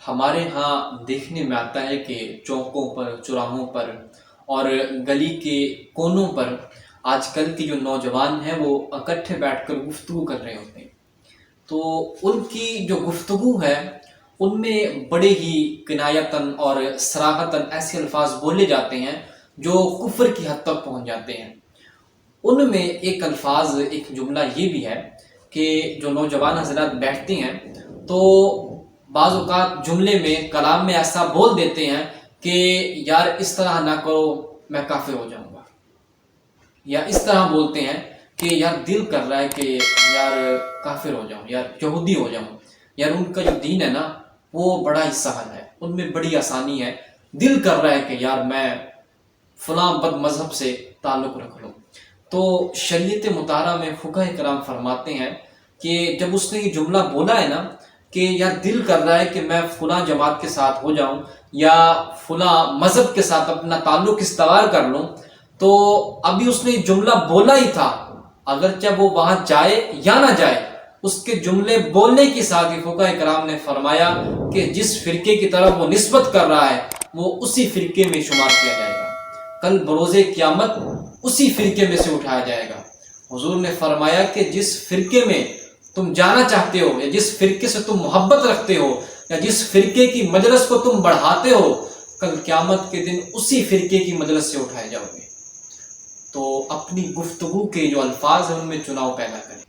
ہمارے ہاں دیکھنے میں آتا ہے کہ چوکوں پر، چوراہوں پر اور گلی کے کونوں پر آج کل کے جو نوجوان ہیں وہ اکٹھے بیٹھ کر گفتگو کر رہے ہوتے ہیں۔ تو ان کی جو گفتگو ہے ان میں بڑے ہی کنایتاً اور صراحتاً ایسے الفاظ بولے جاتے ہیں جو کفر کی حد تک پہنچ جاتے ہیں۔ ان میں ایک الفاظ، ایک جملہ یہ بھی ہے کہ جو نوجوان حضرات بیٹھتے ہیں تو بعض اوقات جملے میں، کلام میں ایسا بول دیتے ہیں کہ یار اس طرح نہ کرو میں کافر ہو جاؤں گا، یا اس طرح بولتے ہیں کہ یار دل کر رہا ہے کہ یار کافر ہو جاؤں، یار یہودی ہو جاؤں، یار ان کا جو دین ہے نا وہ بڑا ہی سہل ہے، ان میں بڑی آسانی ہے، دل کر رہا ہے کہ یار میں فلاں بد مذہب سے تعلق رکھ لوں۔ تو شریعت مطالعہ میں فقہ کرام فرماتے ہیں کہ جب اس نے یہ جملہ بولا ہے نا کہ یار دل کر رہا ہے کہ میں فلاں جماعت کے ساتھ ہو جاؤں یا فلاں مذہب کے ساتھ اپنا تعلق استوار کر لوں، تو ابھی اس نے یہ جملہ بولا ہی تھا، اگرچہ وہ وہاں جائے یا نہ جائے، اس کے جملے بولنے کے ساتھ ہی فقہ کرام نے فرمایا کہ جس فرقے کی طرف وہ نسبت کر رہا ہے وہ اسی فرقے میں شمار کیا جائے گا، کل بروز قیامت اسی فرقے میں سے اٹھایا جائے گا۔ حضور نے فرمایا کہ جس فرقے میں تم جانا چاہتے ہو یا جس فرقے سے تم محبت رکھتے ہو یا جس فرقے کی مجلس کو تم بڑھاتے ہو، کل قیامت کے دن اسی فرقے کی مجلس سے اٹھائے جاؤ گے۔ تو اپنی گفتگو کے جو الفاظ ہیں ان میں چناؤ پیدا کریں۔